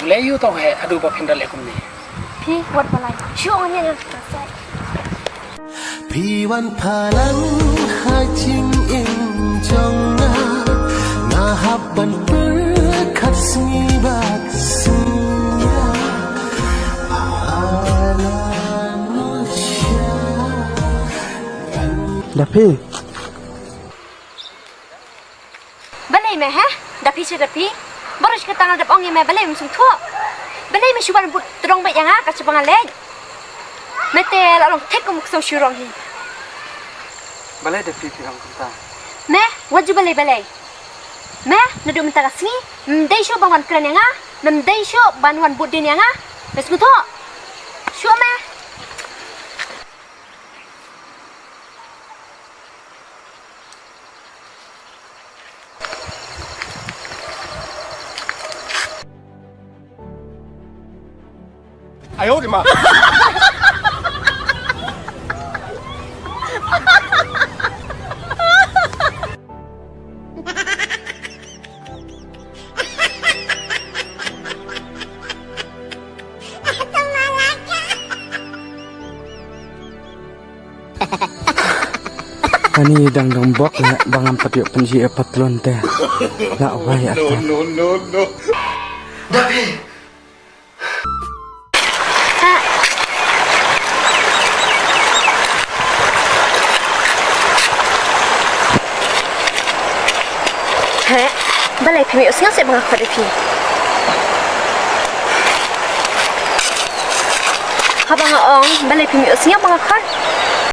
Layu tau hai adu ba phindal ekum ni. Phi wat balai. Shu ong ne ta sai. Phi wan phalang hai ching in jong na na hab ban per khat sngi bat snya ala no sha Dapi Balai me ha? Dapi se dapi. Baru ke tangan dap ong ye me balai musung tho. Balai me shuban but trong ba yang ha ka chubangan le. Mete la long tek kum so shurong hi. Balai de pi pi ang kunta. Me waju balai. Me nadu minta kasni. Mdai shu bang wan kran yang ha. Mdai shu ban wan but din yang ha. Mes ku tho. Shu me. Ai yo de ma. Ani dang bok na bangan patiok penji patlon teh. La wai ata. No. Dapi. Balai phi usnga se bang khade phi. Habang ong balai phi usnga bang khad.